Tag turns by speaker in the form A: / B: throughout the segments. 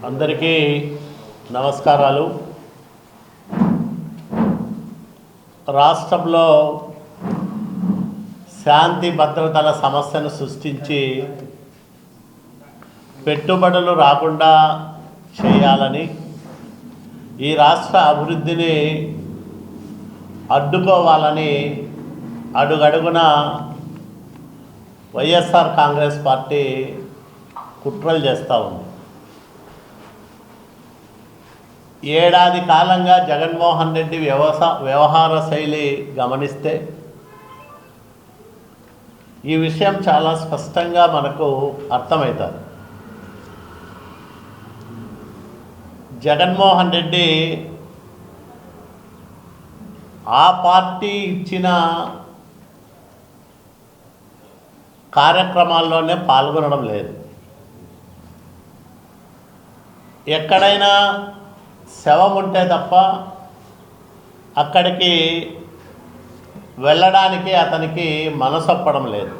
A: అందరికీ నమస్కారాలు. రాష్ట్రంలో శాంతి భద్రతల సమస్యను సృష్టించి పెట్టుబడులు రాకుండా చేయాలని, ఈ రాష్ట్ర అభివృద్ధిని అడ్డుకోవాలని అడుగడుగున వైఎస్ఆర్ కాంగ్రెస్ పార్టీ కుట్రలు చేస్తూ ఉంది. ఏడాది కాలంగా జగన్మోహన్ రెడ్డి వ్యవహార శైలి గమనిస్తే ఈ విషయం చాలా స్పష్టంగా మనకు అర్థమవుతుంది. జగన్మోహన్ రెడ్డి ఆ పార్టీ ఇచ్చిన కార్యక్రమాల్లోనే పాల్గొనడం లేదు. ఎక్కడైనా శవం ఉంటే తప్ప అక్కడికి వెళ్ళడానికి అతనికి మనసొప్పడం లేదు.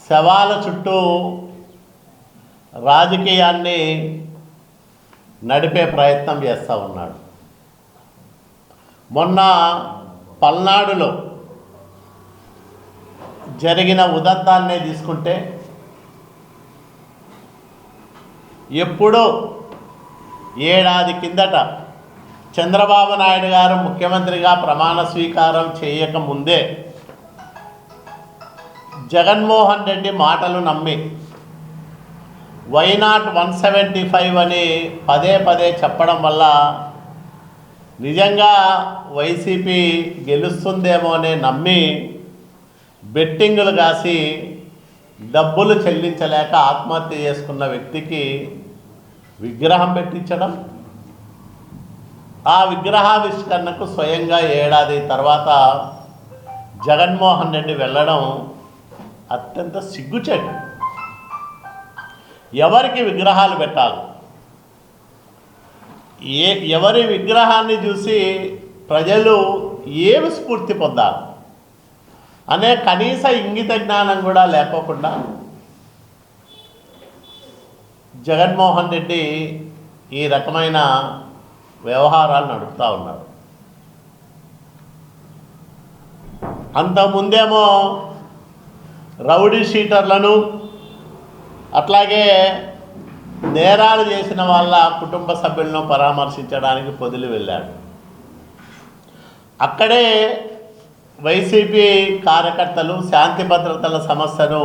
A: శవాల చుట్టూ రాజకీయాన్ని నడిపే ప్రయత్నం చేస్తూ ఉన్నాడు. మొన్న పల్నాడులో జరిగిన ఉదంతాన్నే తీసుకుంటే, ఎప్పుడో ఏడాది కిందట చంద్రబాబు నాయుడు గారు ముఖ్యమంత్రిగా ప్రమాణ స్వీకారం చేయకముందే జగన్మోహన్ రెడ్డి మాటలు నమ్మి వైనాట్ 175 అని పదే పదే చెప్పడం వల్ల నిజంగా వైసీపీ గెలుస్తుందేమోనే నమ్మి బెట్టింగులు కాసి డబ్బులు చెల్లించలేక ఆత్మహత్య చేసుకున్న వ్యక్తికి విగ్రహం పెట్టించడం, ఆ విగ్రహావిష్కరణకు స్వయంగా ఏడాది తర్వాత జగన్మోహన్ రెడ్డి వెళ్ళడం అత్యంత సిగ్గుచేటు. ఎవరికి విగ్రహాలు పెట్టాలి, ఎవరి విగ్రహాన్ని చూసి ప్రజలు ఏమి స్ఫూర్తి పొందాలి అనే కనీస ఇంగిత జ్ఞానం కూడా లేకోకుండా జగన్మోహన్ రెడ్డి ఈ రకమైన వ్యవహారాలు నడుపుతూ ఉన్నారు. అంతకుముందేమో రౌడీ షీటర్లను, అట్లాగే నేరాలు చేసిన వాళ్ళ కుటుంబ సభ్యులను పరామర్శించడానికి పొదిలి వెళ్ళాడు. అక్కడే వైసీపీ కార్యకర్తలు శాంతి భద్రతల సమస్యను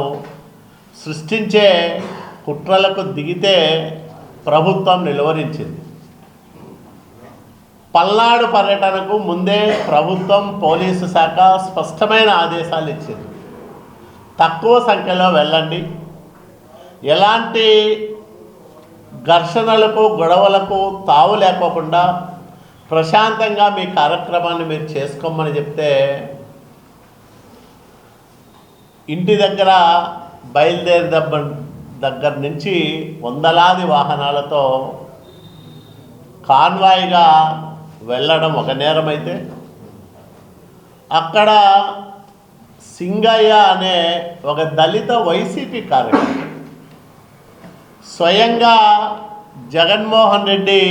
A: సృష్టించే కుట్రలకు దిగితే ప్రభుత్వం నిలువరించింది. పల్నాడు పర్యటనకు ముందే ప్రభుత్వం, పోలీసు శాఖ స్పష్టమైన ఆదేశాలు ఇచ్చింది. తక్కువ సంఖ్యలో వెళ్ళండి, ఎలాంటి ఘర్షణలకు గొడవలకు తావు లేకోకుండా ప్రశాంతంగా మీ కార్యక్రమాన్ని మీరు చేసుకోమని చెప్తే ఇంటి దగ్గర బయలుదేరి దగ్గర నుంచి వందలాది వాహనాలతో కాన్వాయ్గా వెళ్ళడం ఒక నేరమైతే, అక్కడ సింగయ్య అనే ఒక దళిత వైసీపీ కార్యకర్త స్వయంగా జగన్మోహన్ రెడ్డి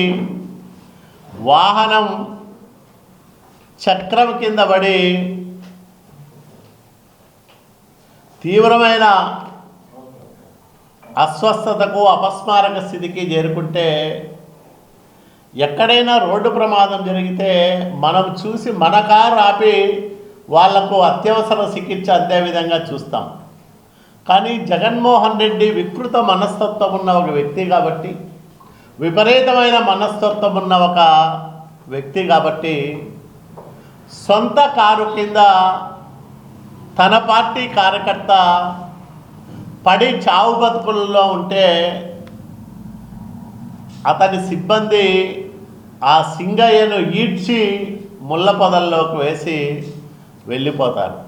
A: వాహనం చక్రం కింద పడి తీవ్రమైన అస్వస్థతకు, అపస్మారక స్థితికి చేరుకుంటే, ఎక్కడైనా రోడ్డు ప్రమాదం జరిగితే మనం చూసి మన కారు ఆపి వాళ్లకు అత్యవసర చికిత్స అందే విధంగా చూస్తాం. కానీ జగన్మోహన్ రెడ్డి వికృత మనస్తత్వం ఉన్న ఒక వ్యక్తి కాబట్టి, విపరీతమైన మనస్తత్వం ఉన్న ఒక వ్యక్తి కాబట్టి, సొంత కారు కింద తన పార్టీ కార్యకర్త పడి చావు బతుకుల్లో ఉంటే అతని సిబ్బంది ఆ సింగయ్యను ఈడ్చి ముళ్ళ పొదల్లోకి వేసి వెళ్ళిపోతారు.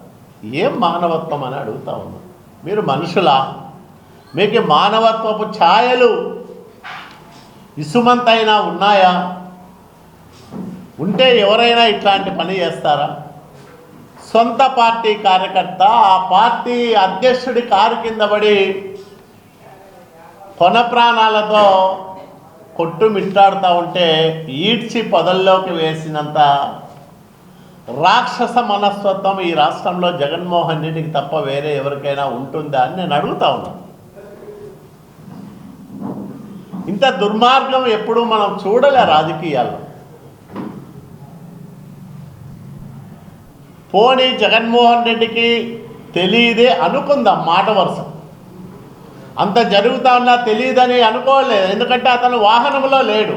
A: ఏం మానవత్వం అని అడుగుతా ఉన్నాం. మీరు మనుషులా? మీకు మానవత్వపు ఛాయలు ఇసుమంతైనా ఉన్నాయా? ఉంటే ఎవరైనా ఇట్లాంటి పని చేస్తారా? సొంత పార్టీ కార్యకర్త ఆ పార్టీ అధ్యక్షుడి కారు కింద పడి కొన ప్రాణాలతో కొట్టుమిట్టాడుతూ ఉంటే ఈడ్చి పొదల్లోకి వేసినంత రాక్షస మనస్తత్వం ఈ రాష్ట్రంలో జగన్మోహన్ రెడ్డికి తప్ప వేరే ఎవరికైనా ఉంటుందా అని నేను అడుగుతా ఉన్నాను. ఇంత దుర్మార్గం ఎప్పుడూ మనం చూడలే రాజకీయాల్లో. పోనీ జగన్మోహన్ రెడ్డికి తెలియదే అనుకుందాం, మాట వరుస అంత జరుగుతా ఉన్నా తెలియదని అనుకోలేదు. ఎందుకంటే అతను వాహనంలో లేడు,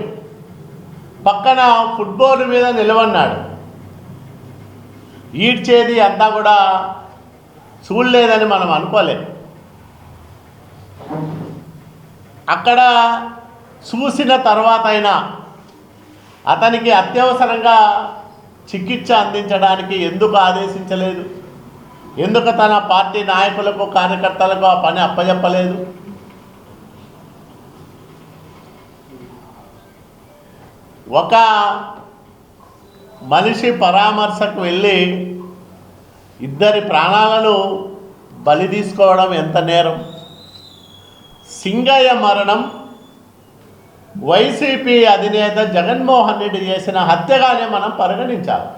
A: పక్కన ఫుట్బాల్ మీద నిలవన్నాడు. ఈడ్చేది అంతా కూడా చూడలేదని మనం అనుకోలేదు. అక్కడ చూసిన తర్వాత అయినా అతనికి అత్యవసరంగా చికిత్స అందించడానికి ఎందుకు ఆదేశించలేదు? ఎందుకు తన పార్టీ నాయకులకు కార్యకర్తలకు ఆ పని అప్పచెప్పలేదు? ఒక మనిషి పరామర్శకు వెళ్ళి ఇద్దరి ప్రాణాలను బలి తీసుకోవడం ఎంత నేరం? సింగయ్య మరణం వైసీపీ అధినేత జగన్మోహన్ రెడ్డి చేసిన హత్యగానే మనం పరిగణించాలి.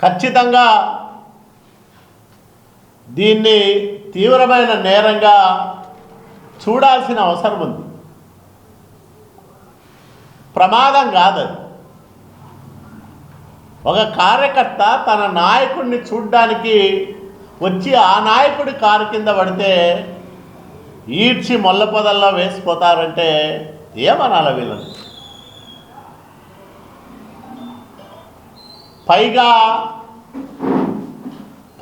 A: ఖచ్చితంగా దీన్ని తీవ్రమైన నేరంగా చూడాల్సిన అవసరం ఉంది. ప్రమాదం కాదది. ఒక కార్యకర్త తన నాయకుడిని చూడ్డానికి వచ్చి ఆ నాయకుడి కారు కింద పడితే ఈడ్చి మొల్ల పొదల్లో వేసిపోతారంటే ఏమనాలి వీళ్ళని? పైగా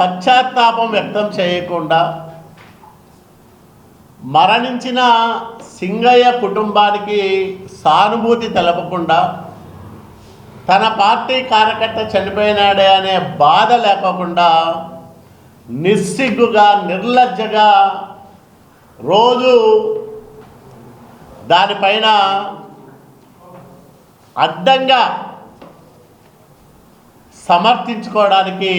A: పశ్చాత్తాపం వ్యక్తం చేయకుండా మరణించిన సింగయ్య కుటుంబానికి సానుభూతి తెలపకుండా తన పార్టీ కార్యకర్త చనిపోయినాడే అనే బాధ లేకోకుండా నిస్సిగ్గుగా నిర్లజ్జగా రోజు దానిపైన అడ్డంగా సమర్థించుకోవడానికి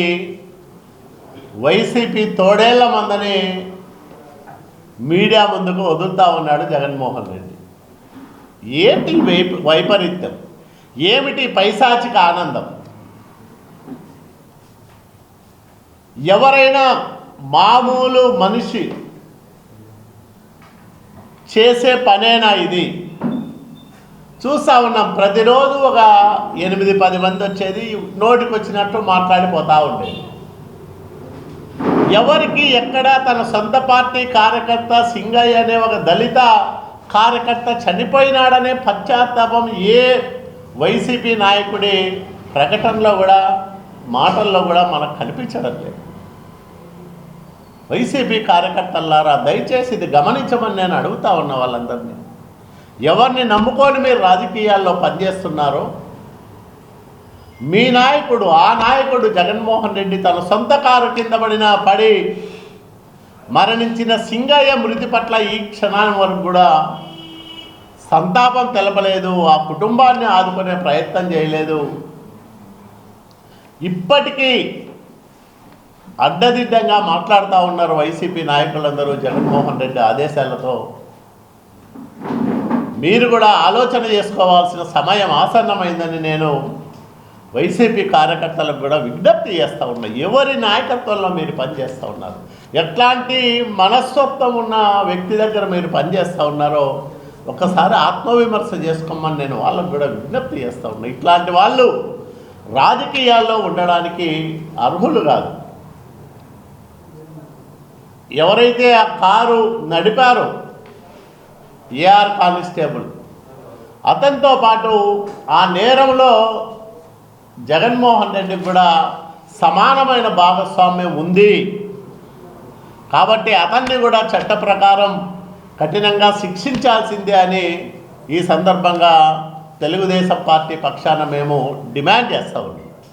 A: వైసీపీ తోడేళ్ల మందని మీడియా ముందుకు వదులుతూ ఉన్నాడు జగన్మోహన్ రెడ్డి. ఏంటి వైపరీత్యం? ఏమిటి పైశాచిక ఆనందం? ఎవరైనా మామూలు మనిషి చేసే పనేనా ఇది? చూస్తూ ఉన్నాం, ప్రతిరోజు ఒక 8-10 మంది వచ్చేది, నోటికి వచ్చినట్టు మాట్లాడిపోతూ ఉండేది. ఎవరికి ఎక్కడ తన సొంత పార్టీ కార్యకర్త సింగయ్య అనే ఒక దళిత కార్యకర్త చనిపోయినాడనే పశ్చాత్తాపం ఏ వైసీపీ నాయకుడి ప్రకటనలో కూడా మాటల్లో కూడా మనకు కనిపించడం లేదు. వైసీపీ కార్యకర్తలారా, దయచేసి ఇది గమనించమని నేను అడుగుతా ఉన్న వాళ్ళందరినీ. ఎవరిని నమ్ముకొని మీరు రాజకీయాల్లో పనిచేస్తున్నారో, మీ నాయకుడు, ఆ నాయకుడు జగన్మోహన్ రెడ్డి తన సొంత కారు కింద పడి మరణించిన సింగయ్య మృతి పట్ల ఈ క్షణాన్ని వరకు కూడా సంతాపం తెలపలేదు, ఆ కుటుంబాన్ని ఆదుకునే ప్రయత్నం చేయలేదు. ఇప్పటికీ అడ్డదిడ్డంగా మాట్లాడుతూ ఉన్నారు వైసీపీ నాయకులందరూ జగన్మోహన్ రెడ్డి ఆదేశాలతో. మీరు కూడా ఆలోచన చేసుకోవాల్సిన సమయం ఆసన్నమైందని నేను వైసీపీ కార్యకర్తలకు కూడా విజ్ఞప్తి చేస్తూ ఉన్నా. ఎవరి నాయకత్వంలో మీరు పనిచేస్తూ ఉన్నారు, ఎట్లాంటి మనస్తత్వం ఉన్న వ్యక్తి దగ్గర మీరు పనిచేస్తూ ఉన్నారో ఒకసారి ఆత్మవిమర్శ చేసుకోమని నేను వాళ్ళకు కూడా విజ్ఞప్తి చేస్తూ ఉన్నా. ఇట్లాంటి వాళ్ళు రాజకీయాల్లో ఉండడానికి అర్హులు కాదు. ఎవరైతే ఆ కారు నడిపారో ఏఆర్ కానిస్టేబుల్, అతనితో పాటు ఆ నేరంలో జగన్మోహన్ రెడ్డికి కూడా సమానమైన భాగస్వామ్యం ఉంది. కాబట్టి అతన్ని కూడా చట్ట ప్రకారం కఠినంగా శిక్షించాల్సిందే అని ఈ సందర్భంగా తెలుగుదేశం పార్టీ పక్షాన మేము డిమాండ్ చేస్తూ ఉన్నాం.